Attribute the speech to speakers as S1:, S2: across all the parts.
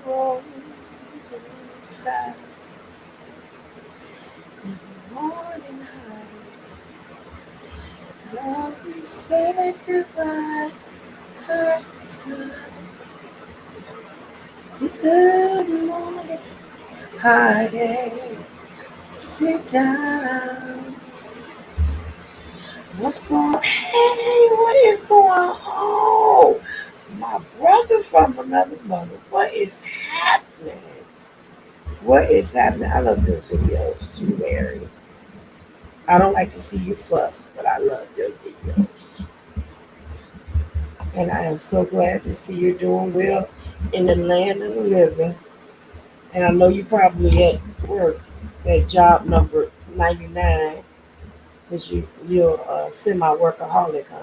S1: road side in the morning honey, thought we said goodbye last night. Good morning, heartache. Sit down. What's going on? Hey, what is going on? My brother from another mother. What is happening? What is happening? I love your videos too, Larry. I don't like to see you fuss, but I love your videos. And I am so glad to see you're doing well in the land of the living. And I know you probably at work at job number 99 because you're a semi-workaholic, huh?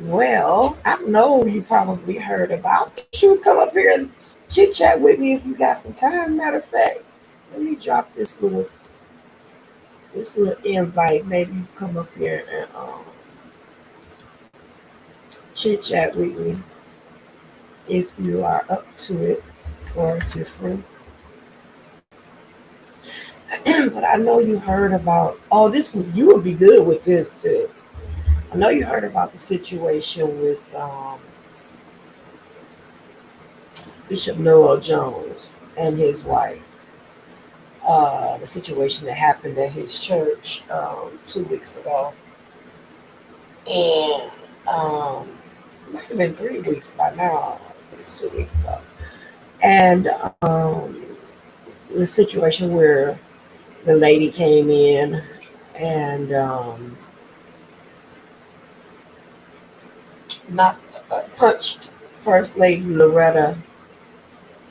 S1: Well, I know you probably heard about. You should come up here and chit chat with me if you got some time. Matter of fact, let me drop this little invite. Maybe you come up here and chit chat with me if you are up to it or if you're free. But I know you heard about. Oh, you would be good with this too. I know you heard about the situation with Bishop Noel Jones and his wife. The situation that happened at his church 2 weeks ago, and it might have been 3 weeks by now. It's 2 weeks ago, and the situation where the lady came in and punched First Lady Loretta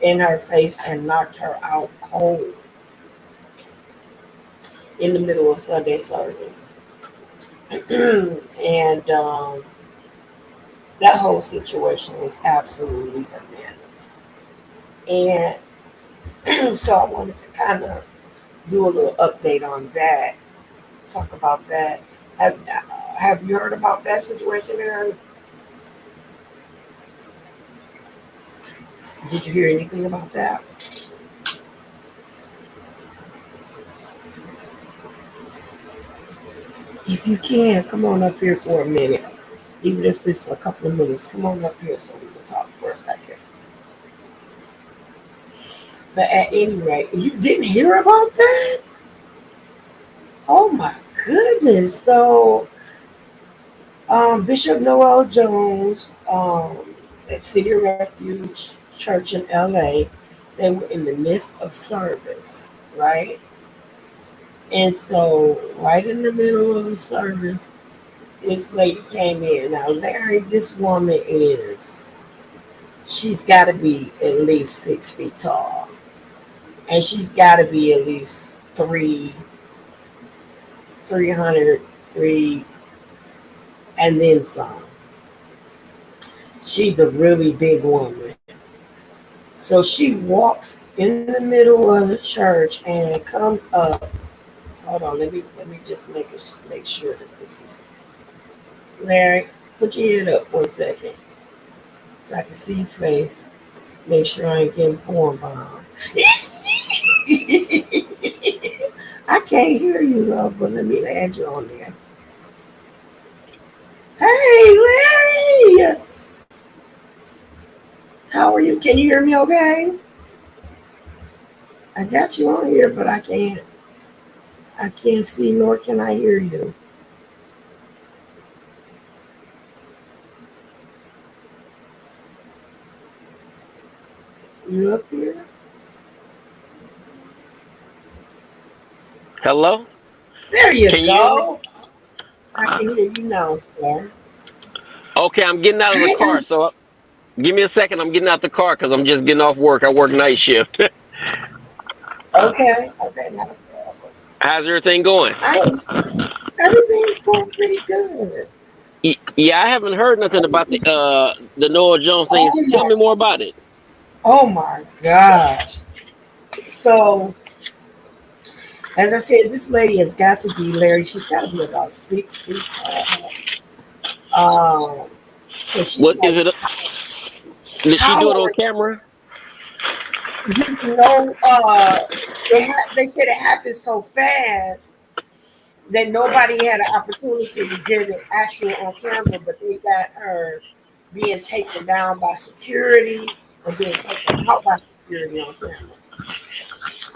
S1: in her face and knocked her out cold in the middle of Sunday service. And that whole situation was absolutely bananas. And so I wanted to kind of do a little update on that, talk about that. Have you heard about that situation, Aaron? Did you hear anything about that? If you can, come on up here for a minute. Even if it's a couple of minutes, come on up here so we can talk for a second. But at any rate, you didn't hear about that? Oh my goodness. So, Bishop Noel Jones at City of Refuge Church in LA, they were in the midst of service, right? And so, right in the middle of the service, this lady came in. Now, Larry, this woman she's got to be at least 6 feet tall. And she's got to be at least 300, and then some. She's a really big woman. So she walks in the middle of the church and comes up. Hold on, let me just make sure that this is Larry. Put your head up for a second so I can see your face. Make sure I ain't getting porn bomb. I can't hear you, love, but let me add you on there. Hey, Larry! How are you? Can you hear me okay? I got you on here, but I can't see nor can I hear you. You up here?
S2: Hello?
S1: There you
S2: Can you hear me?
S1: go. I
S2: Uh,
S1: can hear you now, sir.
S2: okay, I'm getting out of the
S1: I
S2: car.
S1: am
S2: So give me a second. I'm getting out the car because I'm just getting off work. I work night shift. uh,
S1: okay. Okay, not a problem.
S2: how's everything going?
S1: I am. Everything's going pretty good.
S2: Yeah, I haven't heard nothing about the Noah Jones thing.
S1: Oh
S2: Tell
S1: my.
S2: me more about it.
S1: Oh my gosh. So, as I said, this lady has got to be Larry. She's got to be about 6 feet tall. Um, cause she's
S2: What is
S1: like
S2: it? Did she do it on
S1: tower.
S2: camera?
S1: You know, they said it happened so fast that nobody had an opportunity to get it actual on camera, but they got her being taken down by security and being taken out by security on camera.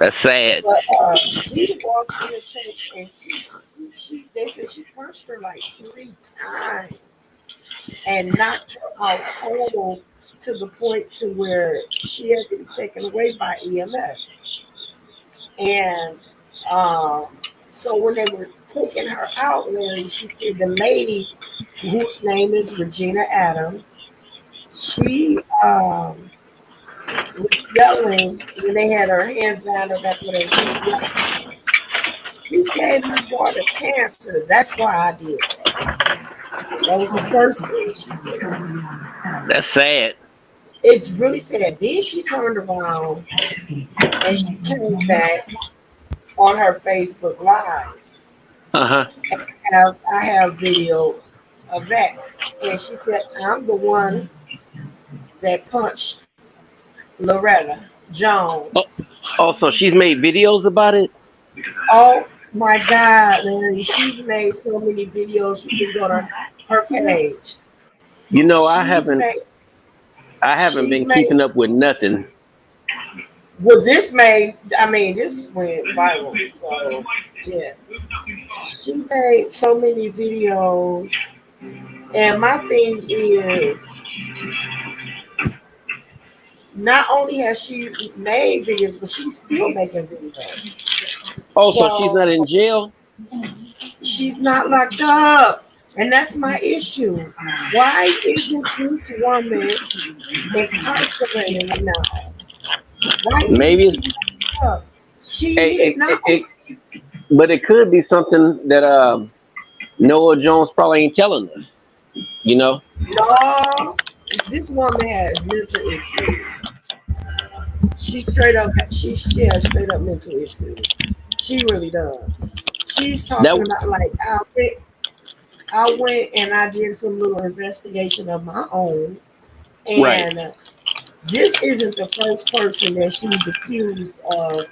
S2: That's sad.
S1: But she walked in the church and she they said she punched her like 3 times and knocked her out cold to the point to where she had to be taken away by EMS. And um, so when they were taking her out, Larry, she said the lady whose name is Regina Adams, she was yelling when they had her hands behind her back, whatever. She was yelling, "She gave my daughter cancer. That's why I did that." That was the first thing she said.
S2: That's sad.
S1: It's really sad. Then she turned around and she came back on her Facebook Live.
S2: Uh huh.
S1: I have video of that. And she said, I'm the one that punched Loretta
S2: Oh,
S1: Jones.
S2: also, she's made videos about it.
S1: Oh my God, Larry, she's made so many videos. You can go to her page.
S2: You know,
S1: She's made,
S2: I haven't
S1: she's
S2: been
S1: made,
S2: keeping up with nothing.
S1: well, this made, I mean, this went viral. So, yeah, she made so many videos. And my thing is, not only has she made videos, but she's still making videos.
S2: Also, she's
S1: So
S2: not in jail.
S1: she's not locked up. And that's my issue. Why isn't this woman incarcerated now? Why isn't
S2: Maybe
S1: she
S2: it's,
S1: locked up? She
S2: it,
S1: not
S2: it, it, but it could be something that Noah Jones probably ain't telling us. You know.
S1: no. This woman has mental issues. She has straight up mental issues. She really does. She's talking
S2: That
S1: about like I went and I did some little investigation of my own,
S2: right.
S1: and this isn't the first person that she's accused of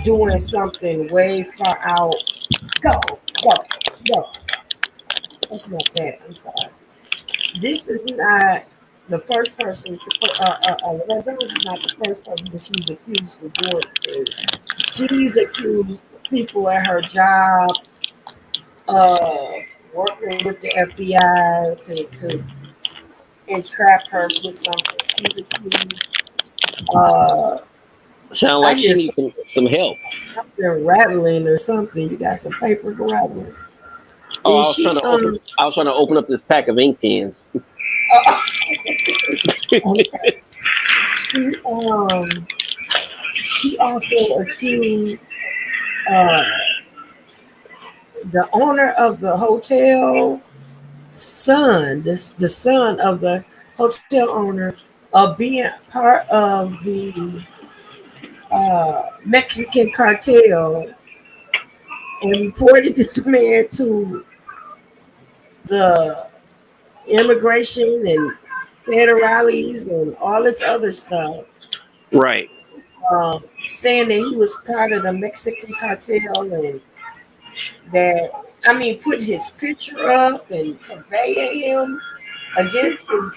S1: doing something way far out. Go, go, go. That's my cat. I'm sorry. This is not the first person. This is not the first person that she's accused of doing things. She's accused people at her job, uh, working with the FBI to entrap her with something. She's accused. Uh,
S2: Sound
S1: I
S2: like
S1: hear
S2: she needs some help.
S1: something rattling or something. You got some paper rattling.
S2: Oh,
S1: Is she
S2: I was trying to open up this pack of ink pens.
S1: uh, okay. She she also accused uh the owner of the hotel son, the son of the hotel owner, of being part of the Mexican cartel and reported this man to the immigration and federales and all this other stuff,
S2: Right.
S1: saying that he was part of the Mexican cartel and that, I mean, put his picture up and surveying him against his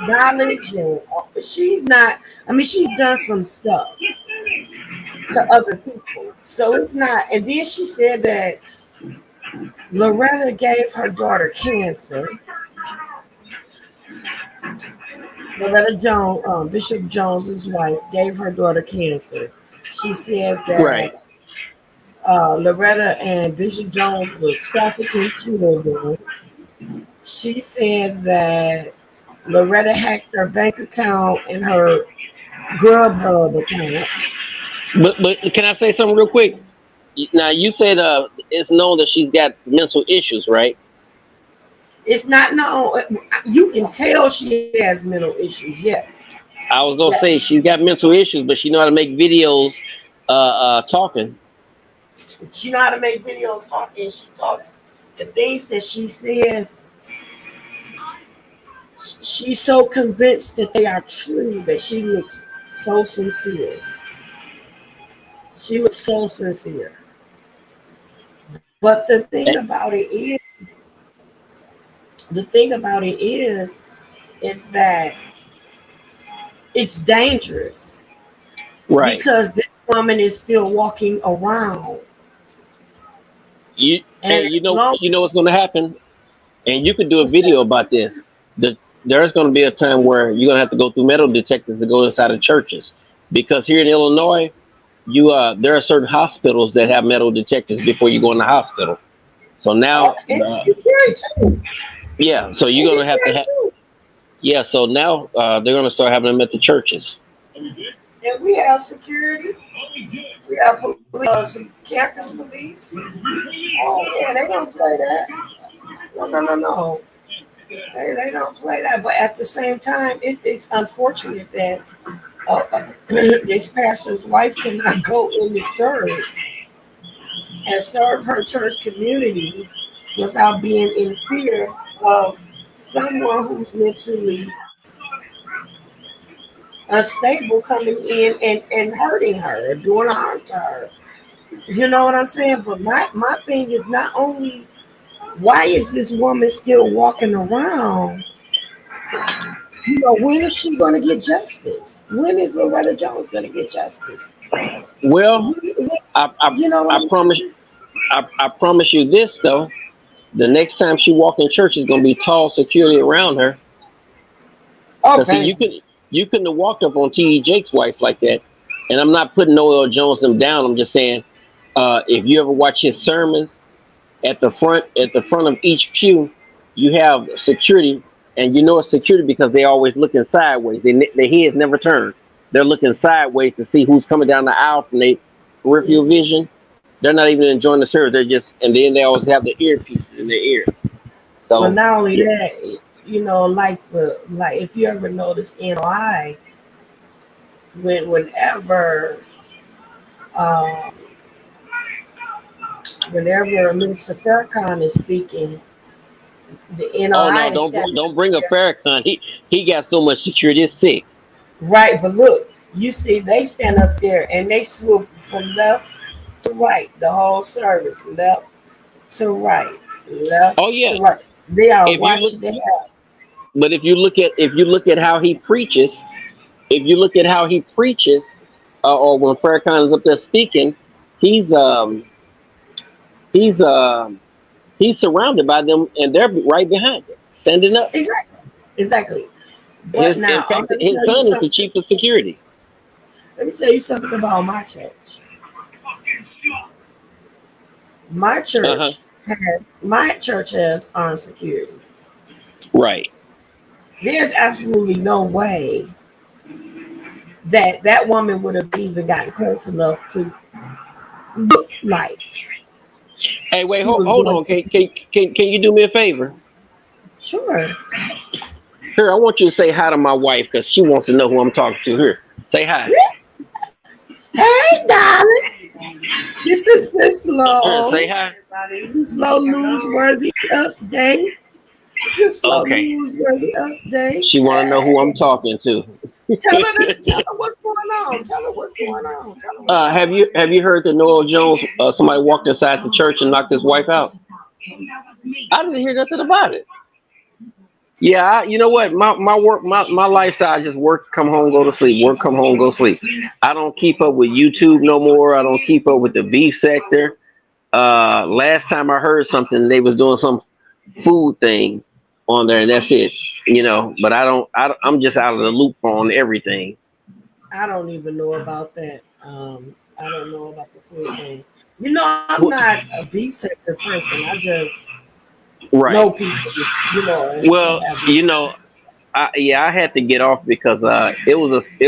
S1: knowledge. And she's not, I mean, she's done some stuff to other people. So it's not, and then she said that Loretta gave her daughter cancer. Loretta Jones, Bishop Jones's wife, gave her daughter cancer. She said
S2: Right.
S1: that Loretta and Bishop Jones was trafficking children. She said that Loretta hacked her bank account and her Grubhub account.
S2: But can I say something real quick? Now you said it's known that she's got mental issues, right?
S1: It's not known. You can tell she has mental issues. Yes,
S2: I was gonna say
S1: yes.
S2: she's got mental issues, but she know how to make videos talking.
S1: She know how to make videos talking. She talks the things that she says. she's so convinced that they are true that she looks so sincere. She looks so sincere. But the thing about it is that it's dangerous
S2: Right.
S1: because this woman is still walking around,
S2: You
S1: and
S2: and
S1: as long
S2: you know what's
S1: as
S2: going to
S1: she's
S2: happen, and you could do a
S1: what's that?
S2: video about this. There's going to be a time where you're going to have to go through metal detectors to go inside of churches, because here in Illinois, there are certain hospitals that have metal detectors before you go in the hospital. So
S1: Oh,
S2: now,
S1: in Detroit too.
S2: yeah, so
S1: In
S2: you're going to have to
S1: Detroit too.
S2: yeah. So now they're going to start having them at the churches.
S1: And we have security. We have police, some campus police. Oh yeah, they don't play that. No, no, no, no. They don't play that. But at the same time, it's unfortunate that this pastor's wife cannot go into church and serve her church community without being in fear of someone who's mentally unstable coming in and hurting her, doing harm to her. You know what I'm saying? But my thing is not only why is this woman still walking around? You know, when is she going to get justice? When is Loretta Jones going to get justice?
S2: Well,
S1: When-
S2: I I,
S1: You know what
S2: I
S1: I'm
S2: promise
S1: saying?
S2: I promise you this though. The next time she walk in church is going to be tall security around her.
S1: Oh,
S2: Cause see,
S1: baby.
S2: you couldn't have walked up on T.D. Jake's wife like that. And I'm not putting Noel Jones them down. I'm just saying, if you ever watch his sermons, at the front of each pew, you have security, and you know it's security because they always looking sideways. Their heads never turn. They're looking sideways to see who's coming down the aisle from their peripheral vision. They're not even enjoying the service. They're just, and then they always have the earpieces in their ear.
S1: But
S2: So
S1: not only
S2: yeah.
S1: that, you know, like if you ever notice NOI, whenever um, whenever Minister Farrakhan is speaking, the
S2: Oh
S1: NOI
S2: no,
S1: is standing
S2: don't
S1: up
S2: bring up
S1: there.
S2: Farrakhan. He got so much security, it's sick.
S1: Right, but look, you see, they stand up there and they swoop from left to right the whole service, left to right, left
S2: Oh yeah.
S1: to right. They are
S2: If you look,
S1: watching. They have
S2: but if you look at how he preaches, if you look at how he preaches, or when Farrakhan is up there speaking, he's he's um he's surrounded by them, and they're right behind him, standing up.
S1: exactly, exactly. But
S2: His in
S1: now,
S2: fact, his son is the chief of security.
S1: let me tell you something about my church. My
S2: Uh huh.
S1: church has armed security.
S2: Right.
S1: There's absolutely no way that that woman would have even gotten close enough to look like
S2: Hey, wait,
S1: she was
S2: hold
S1: going
S2: on.
S1: to be.
S2: Can you do me a favor?
S1: Sure.
S2: Here, I want you to say hi to my wife because she wants to know who I'm talking to. Here, say hi.
S1: Hey, darling. This is Sis-Lo.
S2: Say hi.
S1: Sis-Lo newsworthy update. Sis-Lo
S2: Okay.
S1: newsworthy update.
S2: She want to know who I'm
S1: Hey.
S2: talking to.
S1: Tell her what's going on. Tell her what's going on. Tell her what's going on.
S2: Have you heard that Noel Jones? Somebody walked inside the church and knocked his wife out. I didn't hear nothing about it. Yeah, you know what? My lifestyle. I just work, come home, go to sleep. Work, come home, go sleep. I don't keep up with YouTube no more. I don't keep up with the beef sector. Last time I heard something, they was doing some food thing on there, and that's it. You know, but I'm just out of the loop on everything.
S1: I don't even know about that. I don't know about the food thing. You know, I'm
S2: Wh-
S1: not a beef sector person. I just know
S2: Right.
S1: people, you know, and what
S2: Well,
S1: have you.
S2: you know, I had to get off because it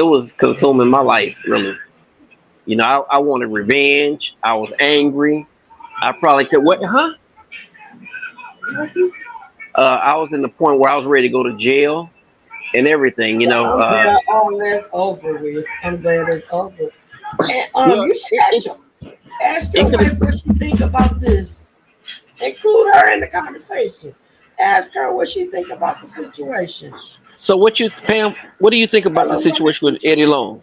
S2: was consuming my life really. You know, I wanted revenge. I was angry. I probably could what? Huh? I was in the point where I was ready to go to jail and everything. You
S1: Well,
S2: know.
S1: I'm glad all that's over with. I'm glad it's over. And
S2: Well,
S1: you should ask
S2: it
S1: your
S2: could have.
S1: wife what she think about this. Include her in the conversation. Ask her what she think about the situation.
S2: So what you, Pam? What do you think about
S1: Tell
S2: the
S1: her what.
S2: situation with Eddie Long?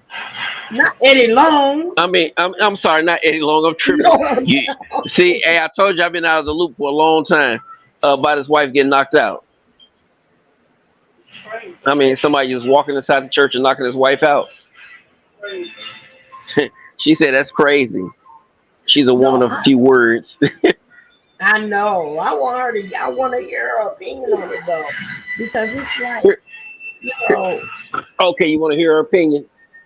S1: Not Eddie Long.
S2: I mean, I'm sorry, not Eddie Long. I'm
S1: You know
S2: tripping.
S1: what I'm
S2: You see,
S1: saying?
S2: hey, I told you I've been out of the loop for a long time about his wife getting knocked out. I mean, somebody just walking inside the church and knocking his wife out. She said that's crazy. She's a woman
S1: No,
S2: of few words.
S1: I know. I want her to. I want to hear her opinion on it though, because it's like,
S2: Here-
S1: you know,
S2: okay, you want to hear her opinion?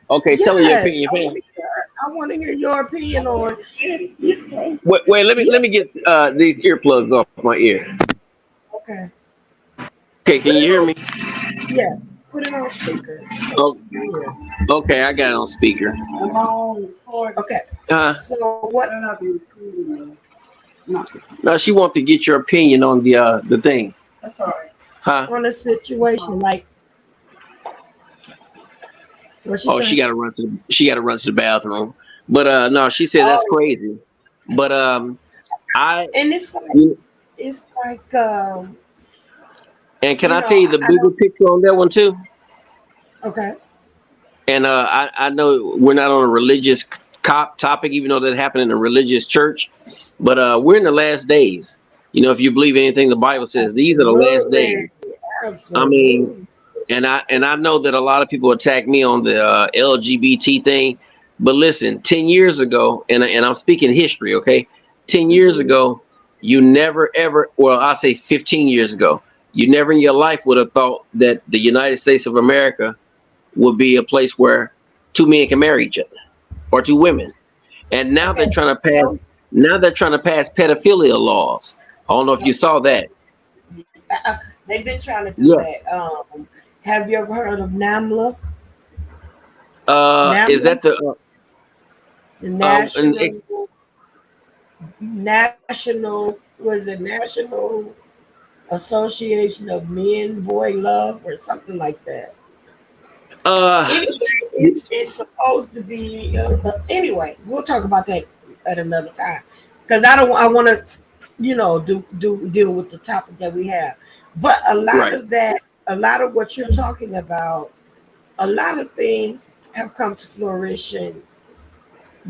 S2: Okay, tell me your
S1: yes,
S2: opinion, Pam.
S1: I want to hear your opinion on. You,
S2: Wait, let me
S1: yes,
S2: get these earplugs off my ear.
S1: okay.
S2: Okay, can
S1: Put
S2: you
S1: it
S2: hear
S1: on.
S2: me?
S1: Yeah, put it on speaker so
S2: Oh,
S1: she can hear.
S2: okay, I got it on speaker.
S1: Okay.
S2: Uh,
S1: So what
S2: now she wants to get your opinion on the thing, huh?
S1: on the situation? Like what she
S2: Oh, she
S1: say?
S2: got to run to the bathroom. But no, she said that's
S1: Oh,
S2: crazy. But I
S1: and
S2: you-
S1: it's like
S2: and can
S1: you
S2: I tell
S1: know,
S2: you the
S1: I
S2: bigger
S1: don't.
S2: picture on that one too?
S1: Okay.
S2: And I know we're not on a religious topic, even though that happened in a religious church. But we're in the last days. You know, if you believe anything the Bible says, these are the last
S1: Absolutely.
S2: days. I mean,
S1: Absolutely.
S2: and I know that a lot of people attack me on the LGBT thing, but listen, 10 years ago, and I'm speaking history, okay? 10 years
S1: Mhm.
S2: ago, you never ever, well, I'll say 15 years ago, you never in your life would have thought that the United States of America would be a place where two men can marry each other or two women. And now they're
S1: Okay.
S2: trying to
S1: So
S2: pass pedophilia laws. I don't know if you saw that.
S1: they've been trying to do
S2: Yeah.
S1: that. Have you ever heard of NAMLA?
S2: Is
S1: NAMLA,
S2: that the
S1: the
S2: and
S1: National was it National Association of Men Boy Love or something like that.
S2: uh
S1: Anyway, it's supposed to be. Anyway, we'll talk about that at another time because I don't. I want to, do deal with the topic that we have. But a lot
S2: right.
S1: of that, a lot of what you're talking about, a lot of things have come to fruition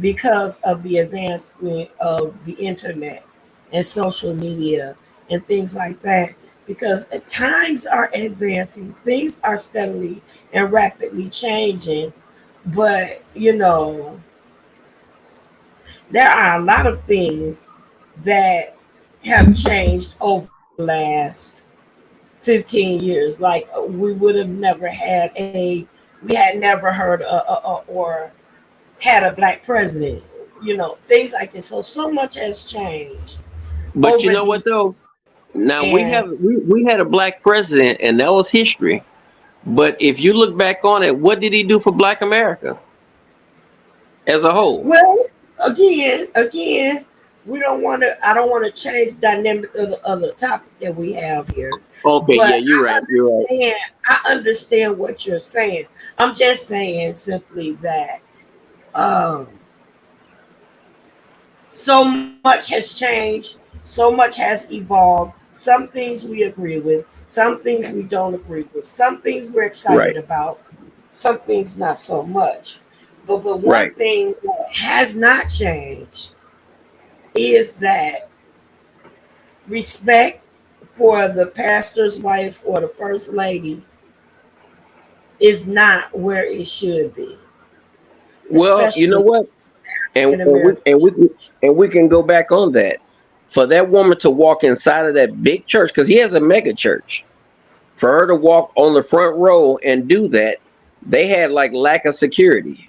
S1: because of the advancement of the internet and social media and things like that. Because times are advancing, things are steadily and rapidly changing, but there are a lot of things that have changed over the last 15 years. Like we would have never had we had never heard or had a black president, things like this. So much has changed
S2: But you
S1: over
S2: know
S1: the
S2: what though? Now
S1: and
S2: we had a black president and that was history. But if you look back on it, what did he do for black America as a whole?
S1: well, again, we don't want to. I don't want to change the dynamic of the topic that we have here,
S2: Okay, yeah,
S1: but
S2: you're right. You're right.
S1: I understand what you're saying. I'm just saying simply that um, so much has changed, so much has evolved. Some things we agree with, some things we don't agree with, some things we're excited
S2: Right.
S1: about, some things not so much. But one
S2: Right.
S1: thing that has not changed is that respect for the pastor's wife or the first lady is not where it should be,
S2: Well, you know
S1: especially
S2: what? And
S1: in
S2: and we
S1: American
S2: and we
S1: church.
S2: and we can go back on that. For that woman to walk inside of that big church, because he has a mega church, for her to walk on the front row and do that, they had like lack of security.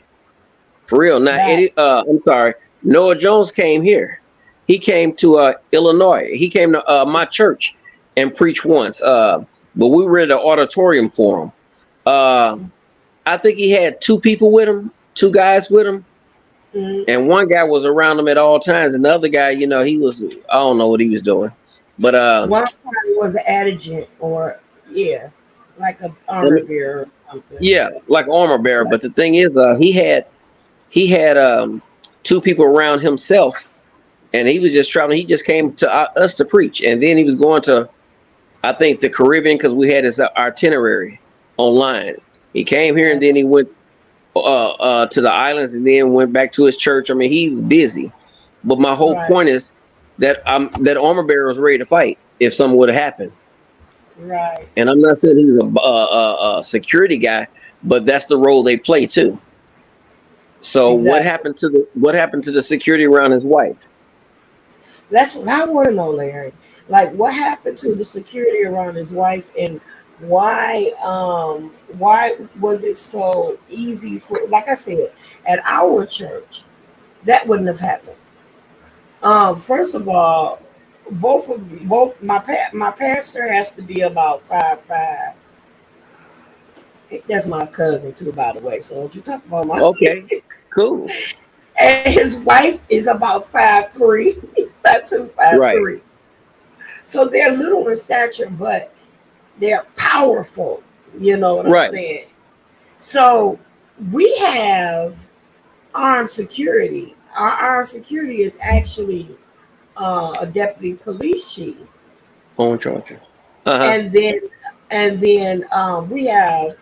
S2: For real. Now,
S1: That
S2: Eddie, I'm sorry. Noah Jones came here. He came to Illinois. He came to my church and preached once. But we were in the auditorium for him. Uh, I think he had two people with him, two guys with him,
S1: mm,
S2: and one guy was around him at all times. And the other guy, he was, I don't know what he was doing, but
S1: one probably was an adjutant or yeah, like a
S2: I
S1: armor
S2: mean,
S1: bearer or something.
S2: yeah, like armor bearer.
S1: But
S2: But the thing is, he had two people around himself, and he was just traveling. He just came to us to preach, and then he was going to, I think, the Caribbean because we had his itinerary online. He came here and
S1: Right.
S2: then he went to the islands and then went back to his church. I mean, he was busy. But my whole
S1: Right.
S2: point is that that armor bearer was ready to fight if something would have happened.
S1: Right.
S2: And I'm not saying he's a security guy, but that's the role they play too. So
S1: Exactly.
S2: what happened to the security around his wife?
S1: That's what I want to know, Larry. Like, what happened to the security around his wife, and why was it so easy for? Like I said, at our church, that wouldn't have happened. First of all, both my pastor has to be about 5'5". That's my cousin too, by the way. So don't you talk about my
S2: Okay, cool.
S1: and his wife is about 5'3", 5'2", five
S2: Right,
S1: three. So they're little in stature, but they're powerful. You know what I'm
S2: right.
S1: saying? So we have armed security. Our armed security is actually a deputy police chief,
S2: Phone charger. Uh huh.
S1: and then we have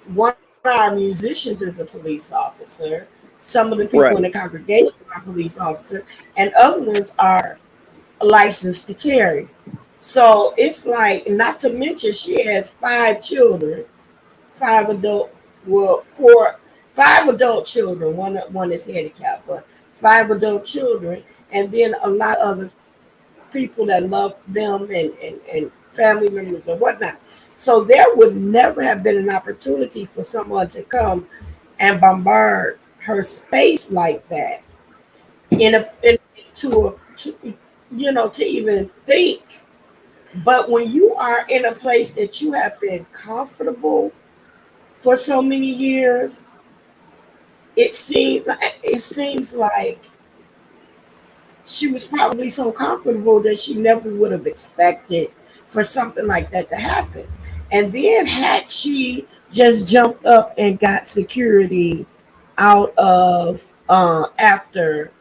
S1: one of our musicians is a police officer. Some of the people in the
S2: Right.
S1: congregation are police officers, and other ones are licensed to carry. So it's like, not to mention, she has 5 children, 5 adult, well, five adult children. One is handicapped, but 5 adult children, and then a lot of other people that love them, and family members and whatnot. So there would never have been an opportunity for someone to come and bombard her space like that in to to even think. But when you are in a place that you have been comfortable for so many years, it seems like she was probably so comfortable that she never would have expected for something like that to happen. And then had she just jumped up and got security out of after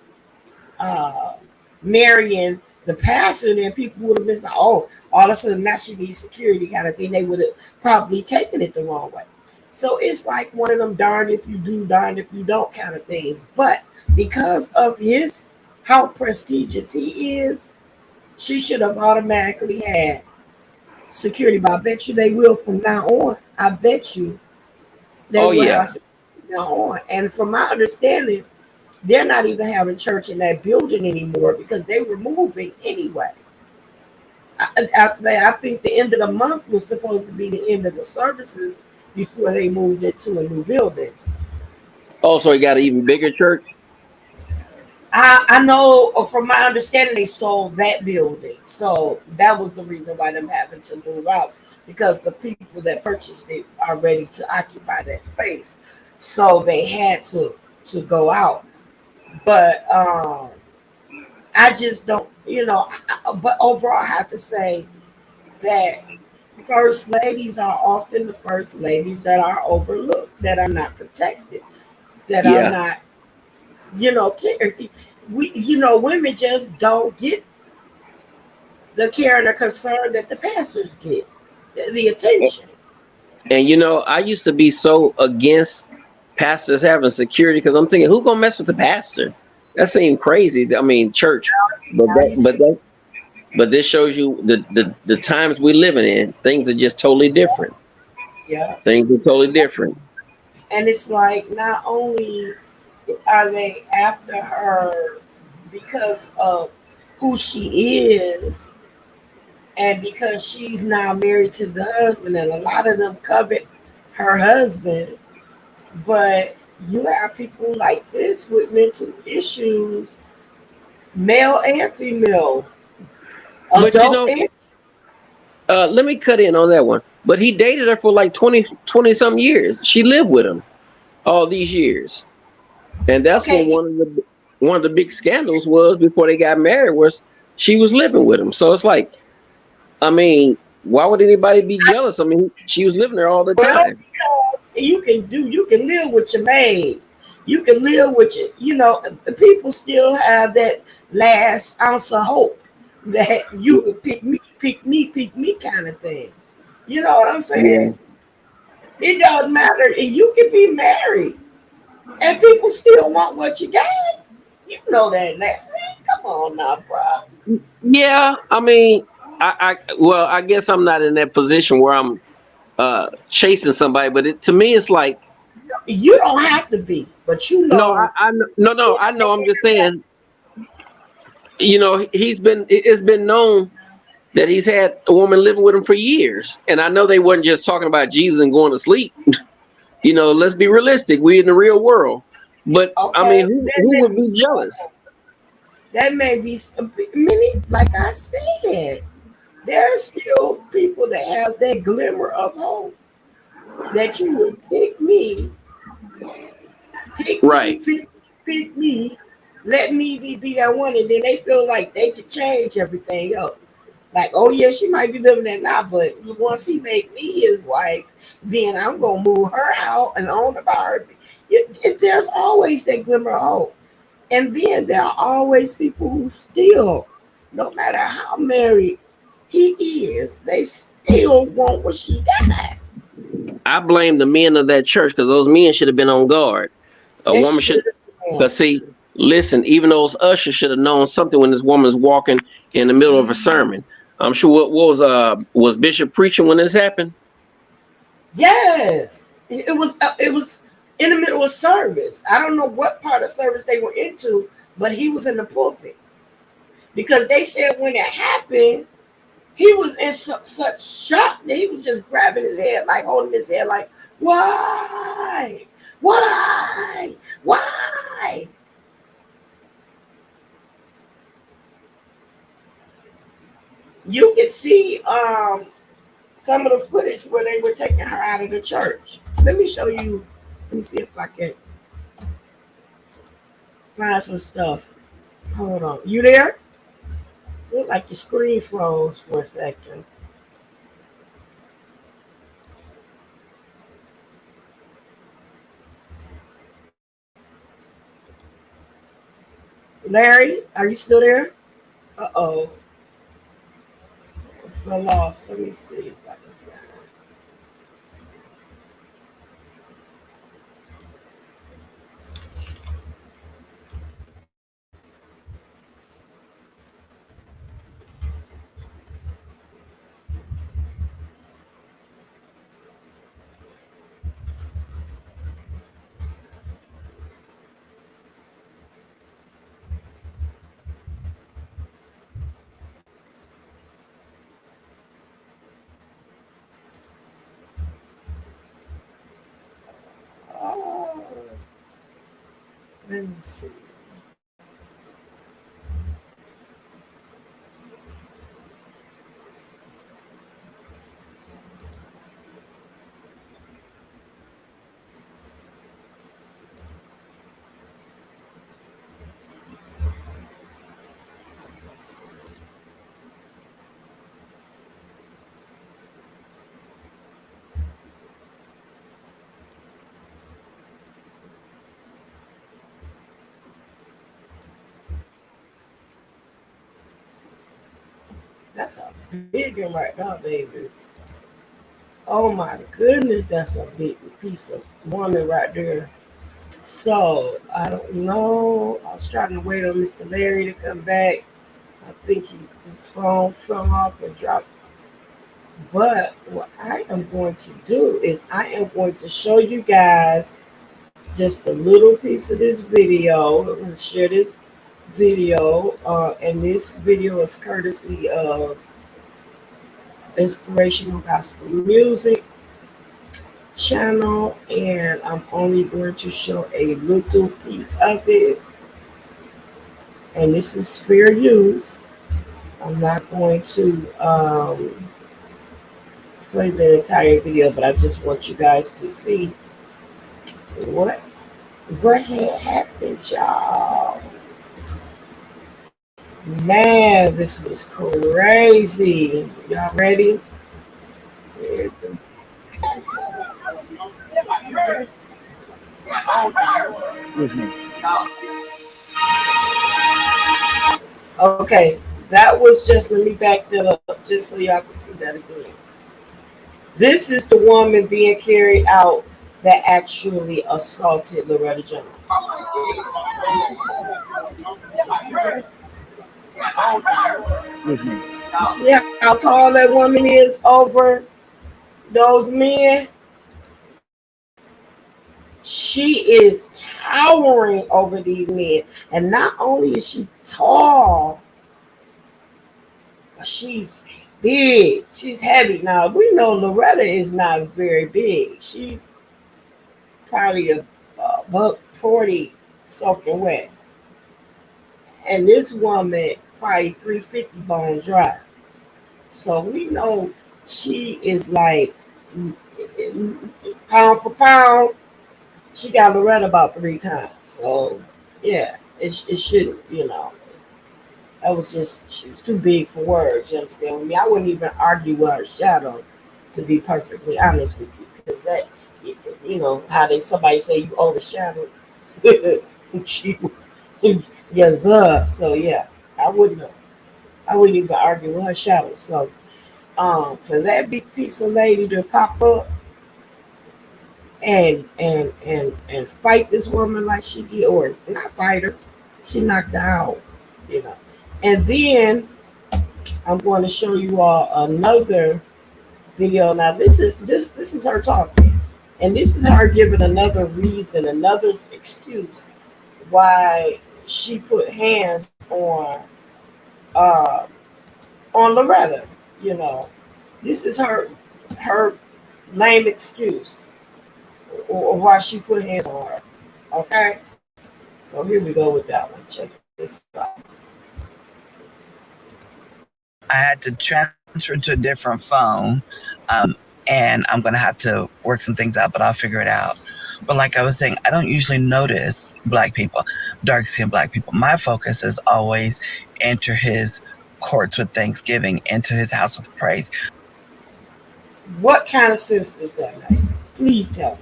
S1: uh, marrying the pastor, then people would have been like, oh, all of a sudden now she needs security kind of thing. They would have probably taken it the wrong way. So it's like one of them darned if you do, darned if you don't kind of things. But because of his how prestigious he is, she should have automatically had security. But I bet you they will from now on. I bet you they
S2: Oh
S1: will have
S2: yeah.
S1: security from now on. And from my understanding, they're not even having church in that building anymore because they were moving anyway. I think the end of the month was supposed to be the end of the services before they moved into a new building.
S2: Oh, so he got an even bigger church.
S1: I know from my understanding they sold that building, so that was the reason why them having to move out, because the people that purchased it are ready to occupy that space, so they had to go out. But I just don't, but overall, I have to say that first ladies are often the first ladies that are overlooked, that are not protected, that are
S2: Yeah.
S1: not, cared. Women just don't get the care and the concern that the pastors get, the attention.
S2: And I used to be so against pastors having security because I'm thinking, who gonna mess with the pastor? That seemed crazy. I mean, church, but
S1: Now you see,
S2: but this shows you the times we're living in. Things are just totally different.
S1: yeah,
S2: Things are totally different.
S1: and it's like not only are they after her because of who she is, and because she's now married to the husband, and a lot of them covet her husband. But you have people like this with mental issues, male and female,
S2: But
S1: adult and
S2: let me cut in on that one. But he dated her for like 20 some years. She lived with him all these years. And that's what
S1: okay.
S2: one of the big scandals was before they got married was she was living with him. So it's like, I mean, why would anybody be jealous? I mean, she was living there all the
S1: Well,
S2: time.
S1: because you can live with your maid, you can live with your, people still have that last ounce of hope that you could pick me kind of thing. You know what I'm
S2: Yeah.
S1: saying? It doesn't matter. You can be married and people still want what you got. You know that now. Come on now, bro.
S2: Yeah, I mean, well, I guess I'm not in that position where I'm chasing somebody, but to me, it's like,
S1: You don't have to be, but you
S2: no,
S1: know.
S2: no, I know. I'm just saying, it's been known that he's had a woman living with him for years, and I know they wasn't just talking about Jesus and going to sleep. Let's be realistic. We in the real world, but I mean,
S1: Okay,
S2: who would be jealous?
S1: that may be many. Like I said, there are still people that have that glimmer of hope that you would pick me,
S2: Right.
S1: pick me, let me be that one, and then they feel like they could change everything up. Like, oh yeah, she might be living there now, but once he make me his wife, then I'm gonna move her out and own about her. There's always that glimmer of hope, and then there are always people who still, no matter how married he is, they still want what she got.
S2: I blame the men of that church because those men should have been on guard. A
S1: They
S2: woman
S1: should
S2: should,
S1: have
S2: because
S1: been.
S2: see, listen, even those ushers should have known something when this woman's walking in the middle of a sermon. I'm sure was Bishop preaching when this happened?
S1: Yes, it was in the middle of service. I don't know what part of service they were into, but he was in the pulpit because they said when it happened, he was in such shock that he was just grabbing his head, like holding his head, like why, why? You can see some of the footage where they were taking her out of the church. Let me show you. Let me see if I can find some stuff. Hold on. You there? Look like your screen froze for a second. Larry, are you still there? Uh-oh. It fell off. Let me see if I can find it. Oh, let me see. That's a big one right now, baby. Oh my goodness, that's a big piece of woman right there. So I don't know. I was trying to wait on Mr. Larry to come back. I think his phone fell off and dropped. But what I am going to do is I am going to show you guys just a little piece of this video. I'm going to share this video, and this video is courtesy of Inspirational Gospel Music channel, and I'm only going to show a little piece of it, and this is fair use. I'm not going to play the entire video, but I just want you guys to see what had happened, y'all. Man, this was crazy. Y'all ready? Okay, that was just, let me back that up just so y'all can see that again. This is the woman being carried out that actually assaulted Loretta Jones.
S2: Hmm.
S1: You see how tall that woman is over those men? She is towering over these men. And not only is she tall, but she's big. She's heavy. Now, we know Loretta is not very big. She's probably a buck 40 soaking wet. And this woman probably 350 bone dry. So we know she is like pound for pound. She got Loretta about 3 times. So yeah, it shouldn't, That was just, she was too big for words. You understand with me? I wouldn't even argue with her shadow, to be perfectly honest with you, because that, how they somebody say you overshadowed. She was, yes, sir. So yeah, I wouldn't. I wouldn't even argue with her shadow. So for that big piece of lady to pop up and fight this woman like she did, or not fight her, she knocked her out. You know, and then I'm going to show you all another video. Now this is her talking, and this is her giving another reason, another excuse why she put hands uh, on Loretta. You know, this is her lame excuse, or why she put hands on her. Okay, so here we go with that one. Check this out.
S3: I had to transfer to a different phone, and I'm gonna have to work some things out, but I'll figure it out. But like I was saying, I don't usually notice black people, dark skinned black people. My focus is always enter his courts with thanksgiving, enter his house with praise.
S1: What kind of sense does that make? Please tell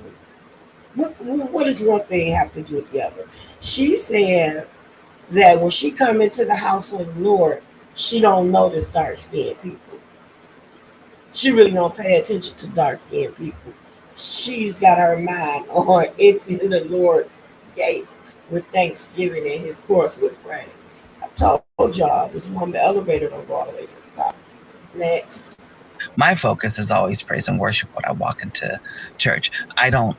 S1: me. What does one thing have to do with the other? She said that when she come into the house of the Lord, she don't notice dark skinned people. She really don't pay attention to dark skinned people. She's got her mind on entering the Lord's gates with thanksgiving and his courts with prayer. I told y'all this woman elevator don't go all the way to the top. Next.
S3: My focus is always praise and worship when I walk into church. I don't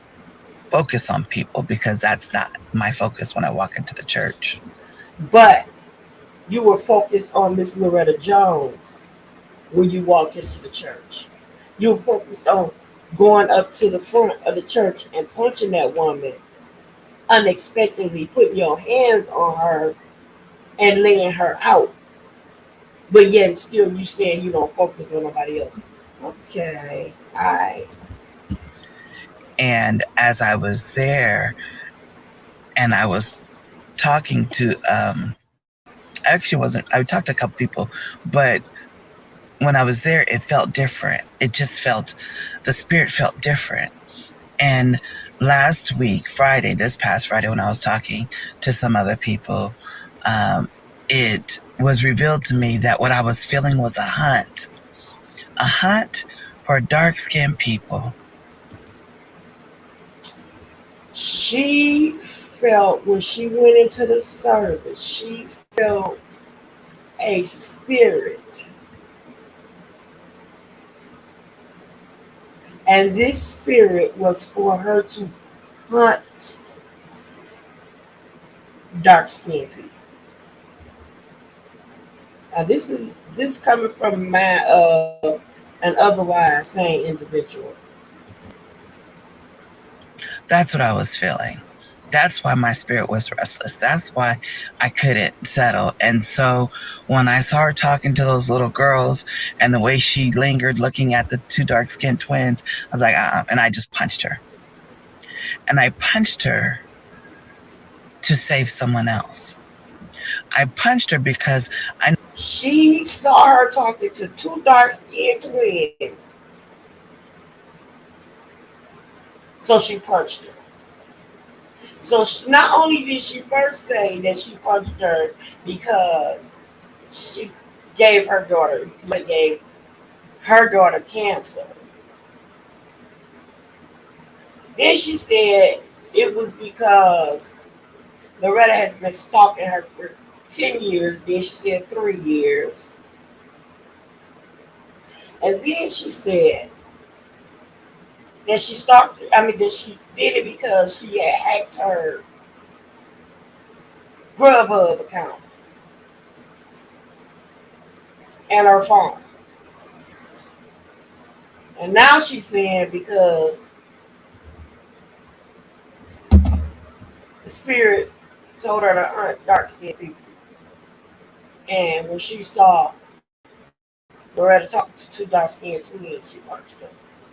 S3: focus on people because that's not my focus when I walk into the church.
S1: But you were focused on Miss Loretta Jones when you walked into the church. You were focused on going up to the front of the church and punching that woman unexpectedly, putting your hands on her and laying her out. But yet still you saying you don't focus on nobody else. Okay. I
S3: And as I was there and I was talking to I actually wasn't I talked to a couple people, but when I was there it felt different. It just felt the spirit felt different. And last week, Friday, this past Friday, when I was talking to some other people, it was revealed to me that what I was feeling was a hunt for dark skinned people.
S1: She felt when she went into the service, she felt a spirit. And this spirit was for her to hunt dark skinned people. Now this coming from an otherwise sane individual.
S3: That's what I was feeling. That's why my spirit was restless. That's why I couldn't settle. And so when I saw her talking to those little girls and the way she lingered looking at the two dark skinned twins, I was like, and I just punched her. And I punched her to save someone else. I punched her because I
S1: She saw her talking to two dark skinned twins. So she punched her. So not only did she first say that she punched her because she gave her daughter cancer, Then she said it was because Loretta has been stalking her for 10 years. Then she said 3 years. And then she said that she stalked, I mean, that she did it because she had hacked her Grubhub account and her phone. And now she's saying because the spirit told her to hunt dark skinned people. And when she saw Loretta talking to two dark skinned twins, she punched them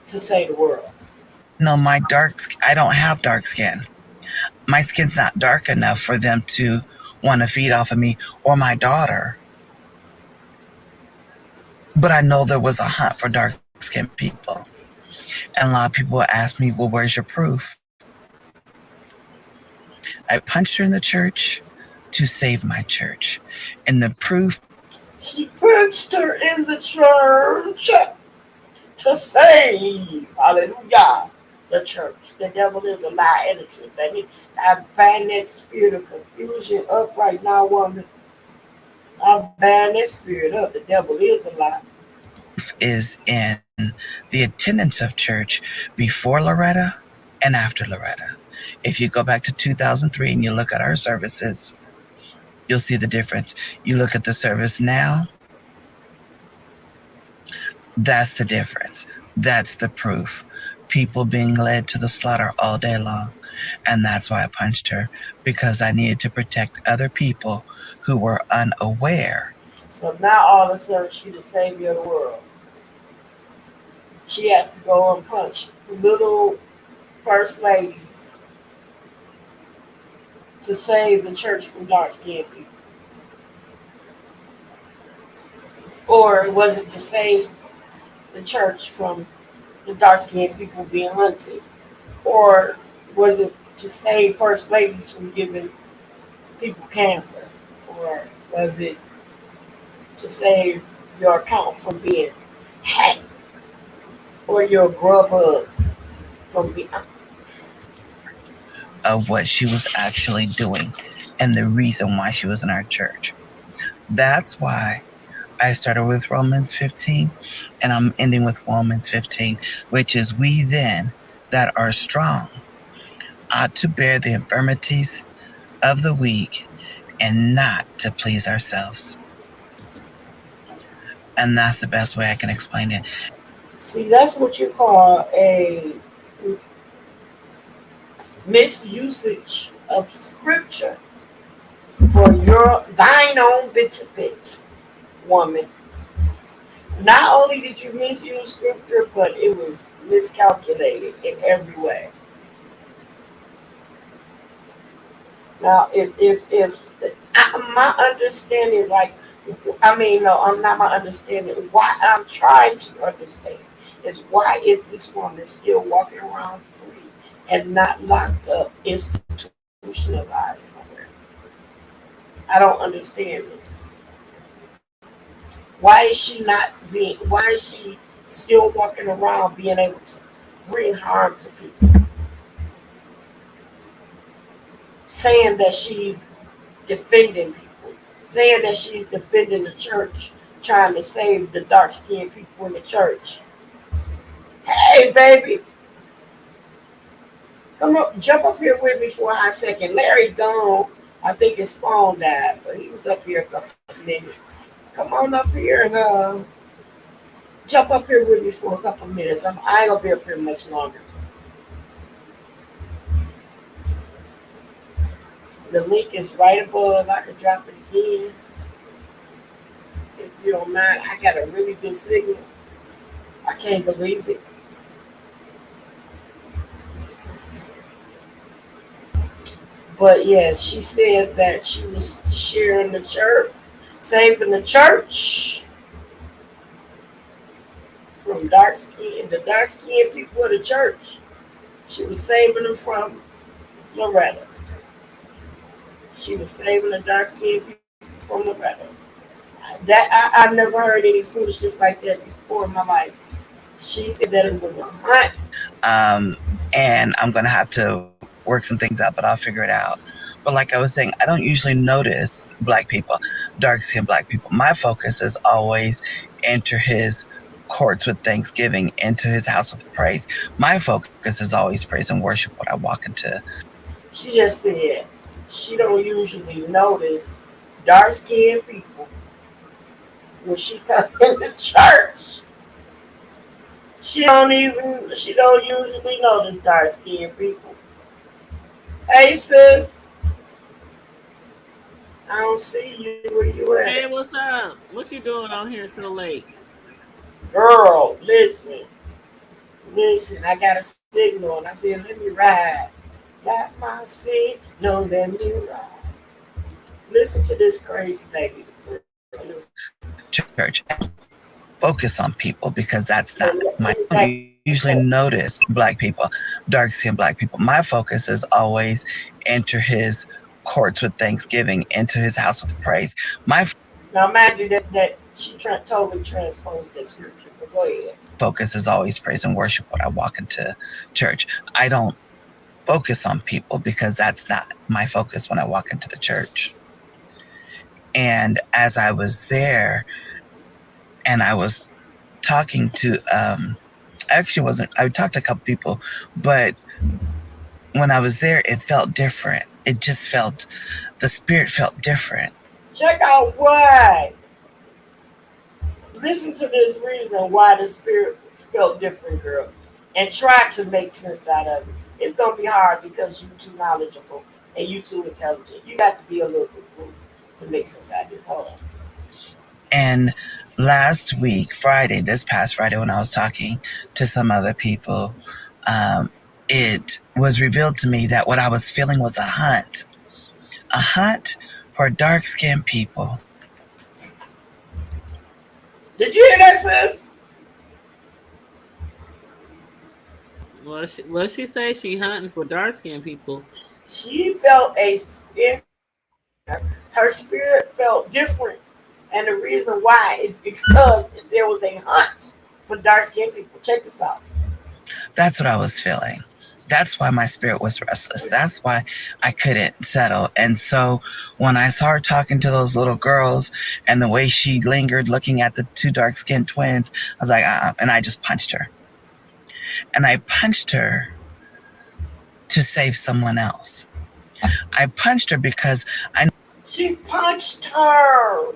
S1: to save the world.
S3: No, I don't have dark skin. My skin's not dark enough for them to want to feed off of me or my daughter. But I know there was a hunt for dark skinned people. And a lot of people will ask me, well, where's your proof? I punched her in the church to save my church. And the proof,
S1: She punched her in the church to save, hallelujah, the church. The devil is a lie and the truth. I ban that spirit of confusion up right now, woman. I ban that spirit up. The devil is a lie.
S3: is in the attendance of church before Loretta and after Loretta. If you go back to 2003 and you look at our services, you'll see the difference. You look at the service now, that's the difference. That's the proof. People being led to the slaughter all day long. And that's why I punched her, because I needed to protect other people who were unaware.
S1: So now all of a sudden she's the savior of the world. She has to go and punch little first ladies to save the church from dark skinned people. Or was it to save the church from the dark skinned people being hunted? Or was it to save first ladies from giving people cancer? Or was it to save your account from being hacked? Or your Grubhub from being.
S3: Of what she was actually doing and the reason why she was in our church. That's why I started with Romans 15 and I'm ending with Romans 15, which is we then that are strong ought to bear the infirmities of the weak and not to please ourselves. And that's the best way I can explain it.
S1: See, that's what you call a misusage of scripture for your thine own benefit, woman. Not only did you misuse scripture, but it was miscalculated in every way. Now, if my understanding is like, I mean, no, I'm not my understanding. Why I'm trying to understand is why is this woman still walking around free and not locked up, institutionalized somewhere? I don't understand it. Why is she not being? Why is she still walking around being able to bring harm to people, saying that she's defending people, saying that she's defending the church, trying to save the dark skinned people in the church? Hey, baby, come up, jump up here with me for a hot second. Larry gone. I think his phone died, but he was up here a couple of minutes. Come on up here and jump up here with me for a couple of minutes. I ain't gonna be up here much longer. The link is right above. I could drop it again if you don't mind. I got a really good signal. I can't believe it. But yes, she said that she was sharing the church, saving the church from the dark skinned people of the church. She was saving them from Loretta. She was saving the dark skinned people from Loretta. I've never heard any foolishness like that before in my life. She said that it was a hunt.
S3: Um, and I'm going to have to work some things out, but I'll figure it out. But like I was saying, I don't usually notice black people, dark skinned black people. My focus is always enter his courts with thanksgiving, into his house with praise. My focus is always praise and worship when I walk into.
S1: She just said she don't usually notice dark skinned people when she comes into church. She don't usually notice dark skinned people. Hey sis, I don't see you. Where you at?
S4: Hey, what's up? What you doing on here so late?
S1: Girl, listen, I got a signal and I said let me ride. Got my signal, let me ride. Listen to this crazy baby.
S3: Church, focus on people because that's
S1: So
S3: not my. I don't usually notice black people, dark skinned black people. My focus is always enter his courts with thanksgiving, into his house with praise. My
S1: now mind you that she totally transposed that scripture, but go ahead.
S3: focus is always praise and worship when I walk into church. I don't focus on people because that's not my focus when I walk into the church. And as I was there and I was talking to, I actually wasn't, I talked to a couple people, but when I was there, it felt different. It just felt, the spirit felt different.
S1: Check out why. Listen to this reason why the spirit felt different, girl, and try to make sense out of it. It's gonna be hard because you too knowledgeable and you too intelligent. You got to be a little bit fool to make sense out of it. Hold on.
S3: And last week, Friday, this past Friday, when I was talking to some other people, it was revealed to me that what I was feeling was a hunt for dark skinned people.
S1: Did you hear that, sis?
S4: What she say? She hunting for dark skinned people.
S1: She felt a spirit. Her spirit felt different, and the reason why is because there was a hunt for dark skinned people. Check this out.
S3: That's what I was feeling. That's why my spirit was restless. That's why I couldn't settle. And so when I saw her talking to those little girls and the way she lingered looking at the two dark skinned twins, I was like, and I just punched her. And I punched her to save someone else. I punched her because I.
S1: She punched her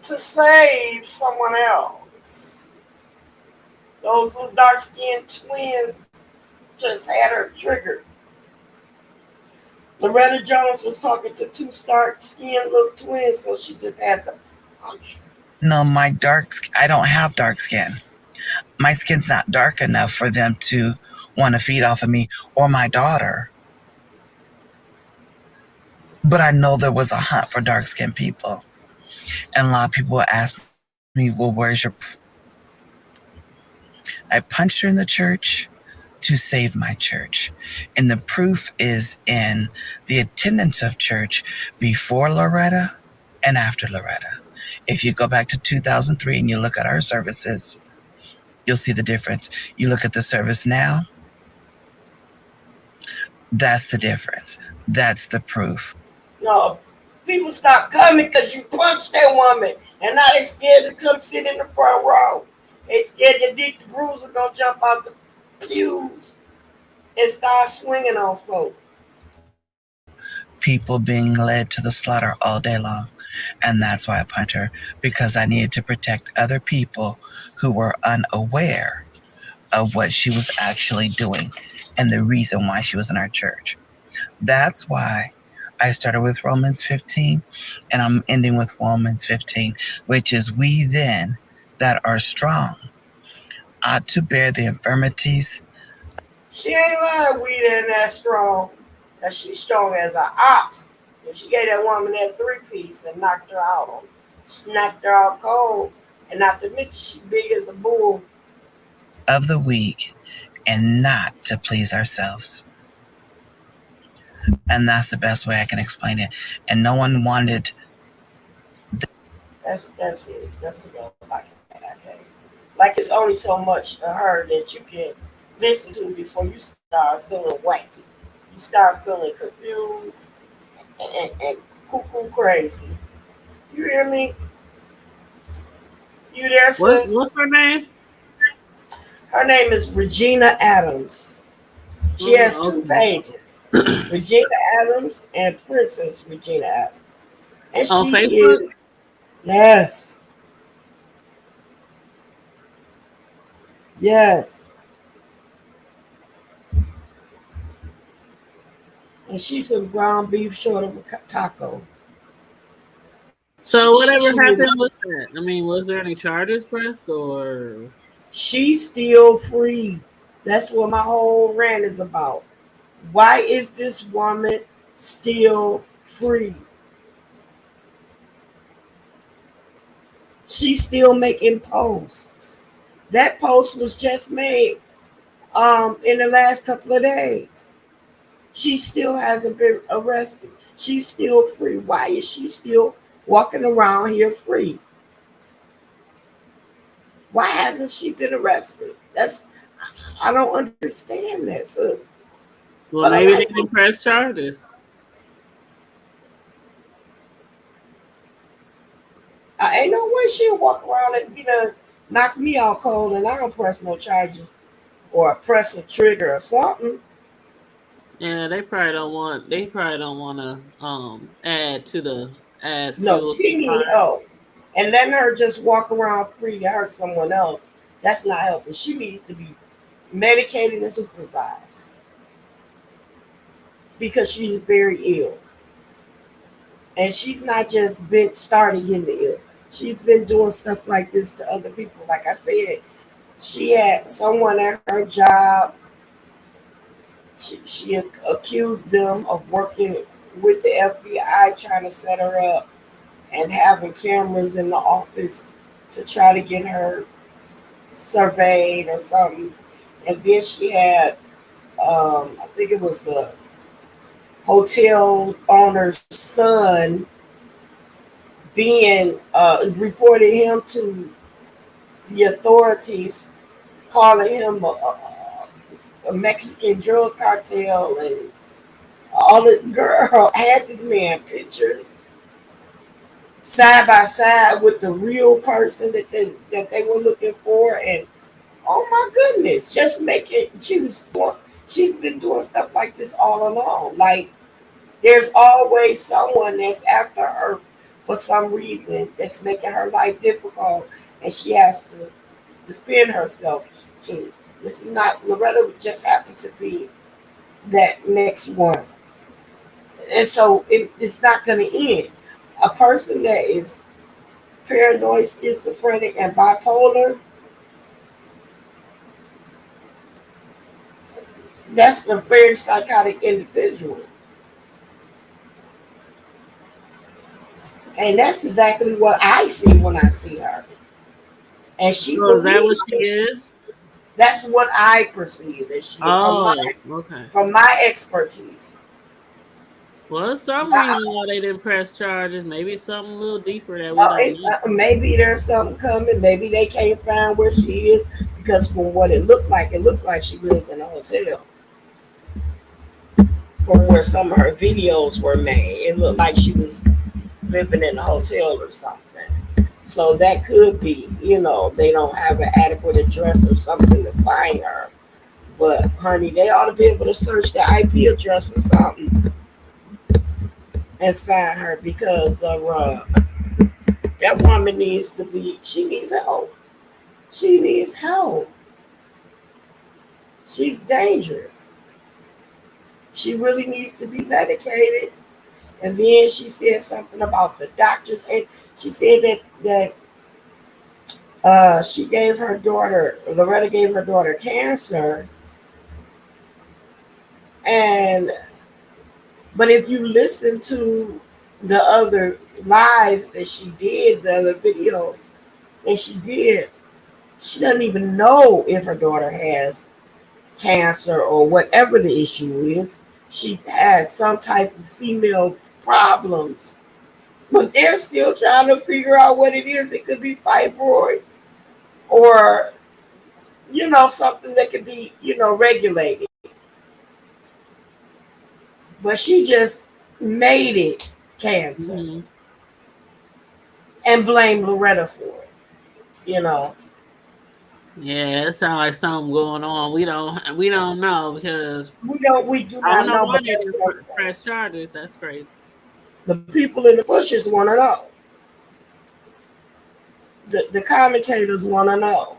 S1: to save someone else. Those little dark skinned twins just had her triggered. Loretta Jones was talking to two dark skinned little twins, so she just had to punch her.
S3: No, I don't have dark skin. My skin's not dark enough for them to want to feed off of me or my daughter. But I know there was a hunt for dark skinned people. And a lot of people would ask me, well, where's your. I punched her in the church to save my church. And the proof is in the attendance of church before Loretta and after Loretta. If you go back to 2003 and you look at our services, you'll see the difference. You look at the service now, that's the difference. That's the proof.
S1: No, people stopped coming because you punched that woman, and now they scared to come sit in the front row. They scared that Dick the Bruiser gonna jump out the pews and start swinging on folk.
S3: People being led to the slaughter all day long. And that's why I punched her, because I needed to protect other people who were unaware of what she was actually doing and the reason why she was in our church. That's why I started with Romans 15 and I'm ending with Romans 15, which is we then that are strong ought to bear the infirmities.
S1: She ain't lying, we ain't that strong. Cause she's strong as an ox. If she gave that woman that three-piece and knocked her out knocked her out cold, and not to mention she big as a bull.
S3: Of the weak and not to please ourselves. And that's the best way I can explain it. And no one wanted.
S1: That's it. That's the go like that. Okay. Like it's only so much of her that you can listen to before you start feeling wacky. You start feeling confused and cuckoo crazy. You hear me? You there, sis?
S4: What's her name?
S1: Her name is Regina Adams. She has two
S4: Okay.
S1: pages, Regina Adams and Princess Regina Adams. And
S4: On
S1: she
S4: Facebook?
S1: is, yes, yes. And she's some ground beef short of a taco.
S4: So whatever
S1: She really,
S4: happened with that? I mean, was there any charges pressed or?
S1: she's still free. That's what my whole rant is about. Why is this woman still free? She's still making posts. That post was just made in the last couple of days. She still hasn't been arrested. She's still free. Why is she still walking around here free? Why hasn't she been arrested? That's I don't understand that, sis. For
S4: Well,
S1: the
S4: maybe
S1: life
S4: they
S1: of
S4: didn't press charges.
S1: I ain't no way she'll walk around and knock me out cold and I don't press no charges or press a trigger or something.
S4: Yeah, they probably don't want. They probably don't want to add
S1: No,
S4: fuel to
S1: she
S4: the
S1: need
S4: fire.
S1: help. And letting her just walk around free to hurt someone else, that's not helping. She needs to be medicated and supervised because she's very ill. And she's not just been started getting ill. She's been doing stuff like this to other people. Like I said, she had someone at her job. She accused them of working with the FBI, trying to set her up and having cameras in the office to try to get her surveyed or something. And then she had, I think it was the hotel owner's son being reported him to the authorities, calling him a Mexican drug cartel, and all the girl had this man pictures side by side with the real person that they were looking for, and oh my goodness, just making she's been doing stuff like this all along. Like there's always someone that's after her for some reason that's making her life difficult, and she has to defend herself too. This is not Loretta just happened to be that next one, and so it's not going to end. A person that is paranoid, schizophrenic, and bipolar, that's a very psychotic individual. And that's exactly what I see when I see her. And she
S4: So is that what
S1: believes
S4: she
S1: it.
S4: is?
S1: That's what I perceive that she is
S4: Oh, okay.
S1: from my expertise.
S4: Well, there's some
S1: Now,
S4: reason why they didn't press charges. Maybe it's something a little deeper that we
S1: now
S4: don't
S1: it's,
S4: know.
S1: maybe there's something coming. Maybe they can't find where she is because from what it looks like she lives in a hotel. From where some of her videos were made, it looked like she was living in a hotel or something. So that could be, they don't have an adequate address or something to find her. But honey, they ought to be able to search the IP address or something and find her because that woman needs to be. She needs help. She needs help. She's dangerous. She really needs to be medicated. And then she said something about the doctors, and she said that she gave her daughter Loretta gave her daughter cancer, and but if you listen to the other lives that she did, the other videos that she did, she doesn't even know if her daughter has cancer or whatever the issue is. She has some type of female problems, but they're still trying to figure out what it is. It could be fibroids or something that could be, regulated. But she just made it cancer
S4: Mm-hmm.
S1: and blamed Loretta for it. You know,
S4: Yeah, it sounds like something going on. We don't know because
S1: we do
S4: I don't
S1: not
S4: know
S1: know,
S4: why
S1: but
S4: they
S1: that's
S4: just
S1: what I'm saying.
S4: press charges. That's crazy.
S1: The people in the bushes want to know. The commentators want to know.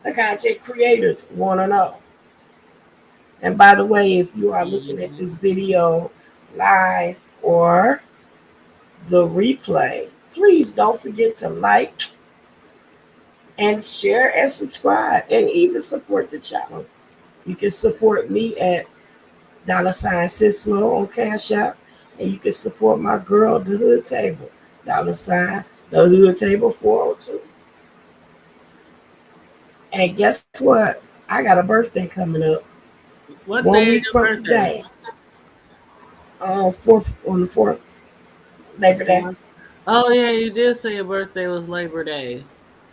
S1: The content creators want to know. And by the way, if you are looking at
S4: Mm-hmm.
S1: this video live or the replay, please don't forget to like and share and subscribe and even support the channel. You can support me at $Sis-Lo on Cash App, and you can support my girl, the Hood Table, the Hood Table 402. And guess what? I got a birthday coming up
S4: What
S1: one
S4: day is
S1: week
S4: your
S1: from
S4: birthday?
S1: today, on the 4th,
S4: The
S1: Labor Day.
S4: fourth. Oh yeah, you did say your birthday was Labor Day.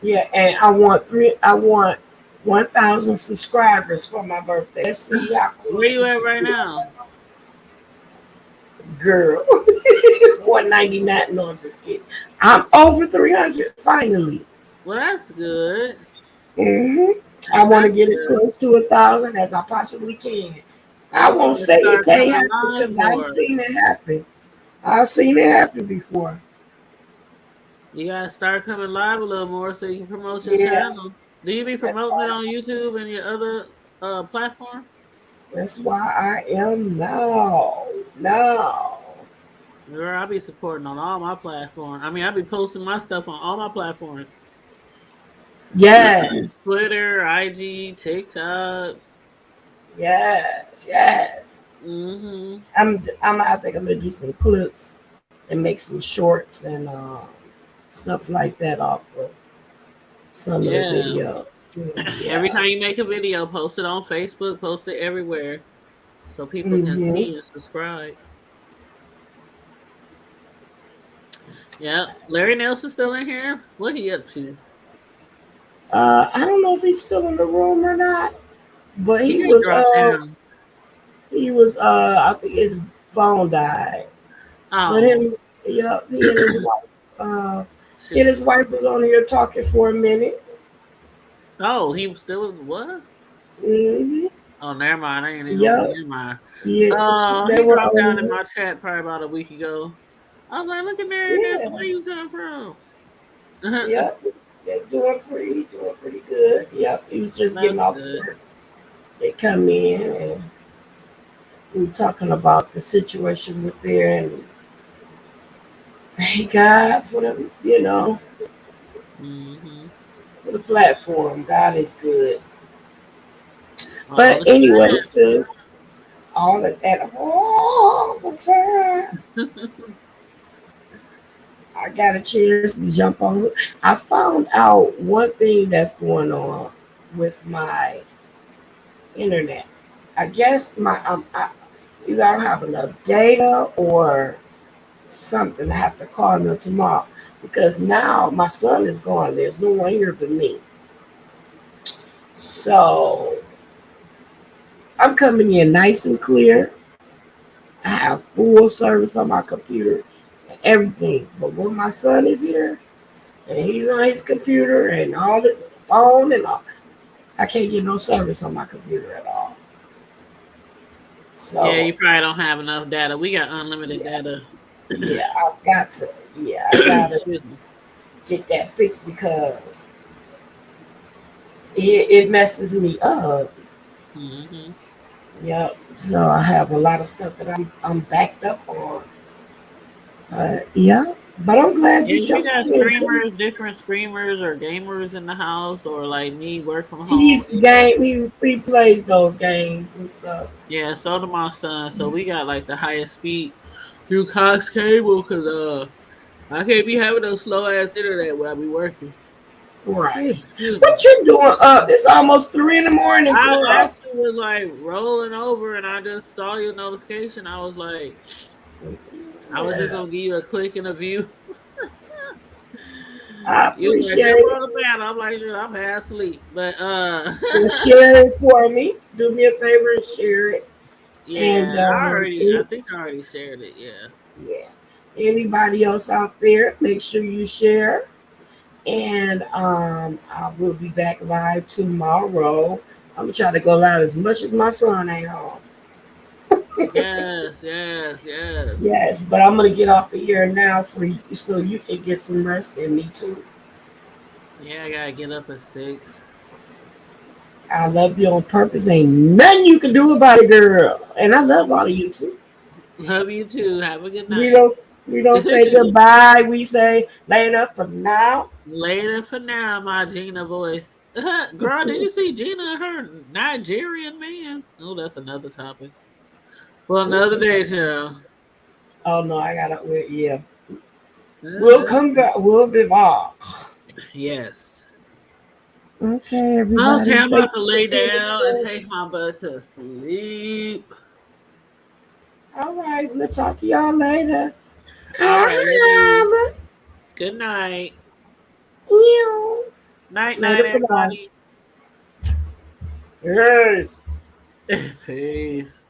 S1: Yeah, and I want 1,000 subscribers for my birthday. Let's see how
S4: Where
S1: close
S4: you
S1: we
S4: at
S1: can
S4: right
S1: get.
S4: now?
S1: Girl. 199. No, I'm just kidding. I'm over 300 finally.
S4: Well, that's good.
S1: hmm I
S4: Well,
S1: want to
S4: that's
S1: get as
S4: good.
S1: close to 1,000 as I possibly can.
S4: Well,
S1: I
S4: you
S1: won't
S4: gotta
S1: say it
S4: start
S1: can't
S4: coming
S1: happen
S4: live
S1: because I've
S4: more.
S1: seen it happen. I've seen it happen before.
S4: You gotta start coming live a little more so you can promote your
S1: Yeah,
S4: channel. Do you be
S1: that's
S4: promoting it
S1: why.
S4: on YouTube and your other platforms?
S1: That's why I am now. Now.
S4: Girl, I be supporting on all my platforms. I mean, I be posting my stuff on all my platforms.
S1: Yes.
S4: Twitter, IG, TikTok.
S1: Yes. Yes.
S4: Mm-hmm.
S1: I think I'm gonna do some clips and make some shorts and stuff like that off of some of the
S4: Yeah.
S1: videos.
S4: Every
S1: Yeah.
S4: time you make a video, post it on Facebook, post it everywhere so people can
S1: hmm
S4: see and subscribe. Yeah. Larry Nelson's still in here. What he up to?
S1: I don't know if he's still in the room or not, but
S4: He
S1: he
S4: did
S1: was.
S4: drop down.
S1: He was. I think his phone died. But
S4: Oh,
S1: him. Yeah. He and his wife. Uh, he and
S4: shoot.
S1: his wife was on here talking for a minute.
S4: Oh, he was still what?
S1: hmm
S4: Oh, never mind. I ain't even gonna
S1: Yep.
S4: never mind.
S1: Yeah. They
S4: He
S1: were
S4: dropped
S1: on
S4: down in
S1: here.
S4: my chat probably about a week ago. I was like, look at Mary Nelson,
S1: Yeah.
S4: where you come from?
S1: Yep. They're doing pretty good. Yep. He was just getting
S4: That's
S1: off
S4: good.
S1: work. They come in and we were talking about the situation with there, and thank God for the
S4: Mm-hmm.
S1: for the platform. God is good.
S4: All
S1: But
S4: the
S1: anyway, sis, all the time, I got a chance to jump on. I found out one thing that's going on with my internet. I guess either I don't have enough data or something. I have to call them tomorrow because now my son is gone. There's no one here but me. So I'm coming in nice and clear. I have full service on my computer and everything. But when my son is here and he's on his computer and all this phone and all, I can't get no service on my computer at all.
S4: Yeah,
S1: So
S4: you probably don't have enough data. We got unlimited
S1: yeah,
S4: data.
S1: yeah, I gotta
S4: Excuse me.
S1: get that fixed because it messes me up.
S4: Mm-hmm.
S1: Yep. So I have a lot of stuff that I'm backed up on. Yeah. But I'm glad
S4: Yeah,
S1: you
S4: you
S1: jumped
S4: got
S1: on here too.
S4: streamers, different streamers or gamers in the house, or like me, work from home.
S1: He's game. He plays those games and stuff.
S4: Yeah, so do my son. So we got like the highest speed through Cox cable because I can't be having no slow ass internet while I be working.
S1: Right.
S4: Excuse me.
S1: What you doing up? It's almost 3 in the morning,
S4: I
S1: girl.
S4: actually was like rolling over and I just saw your notification. I was like, I was just
S1: Yeah.
S4: gonna give you a click and a view.
S1: I
S4: You like,
S1: appreciate
S4: get
S1: it.
S4: on the bed. I'm like, "Dude, I'm half asleep." But
S1: Well, share it for me. Do me a favor and share it. And
S4: yeah, I think I already shared it. Yeah.
S1: yeah, anybody else out there, make sure you share. And I will be back live tomorrow. I'm gonna try to go live as much as my son ain't home.
S4: Yes, yes, yes.
S1: Yes, but I'm gonna get off of here now for you so you can get some rest and me too.
S4: Yeah, I gotta get up at 6.
S1: I love you on purpose. Ain't nothing you can do about it, girl. And I love all of you too.
S4: Love you too. Have a good
S1: We
S4: night.
S1: don't we don't say goodbye. We say later for now.
S4: Later for now, my Gina voice. Girl, did you see Gina and her Nigerian man? Oh, that's another topic for another day, too.
S1: Oh no, I gotta wait. Yeah, we'll come back. We'll be back.
S4: Yes.
S1: Okay,
S4: Okay,
S1: everybody.
S4: I'm
S1: Thank
S4: about to
S1: you for
S4: lay
S1: tuning
S4: down and
S1: in.
S4: take my butt to sleep.
S1: All right, we'll talk to y'all later.
S4: All right, ladies.
S1: Come.
S4: Good night.
S1: You.
S4: Night,
S1: Later
S4: night,
S1: for now.
S4: everybody.
S1: Yes.
S4: Peace.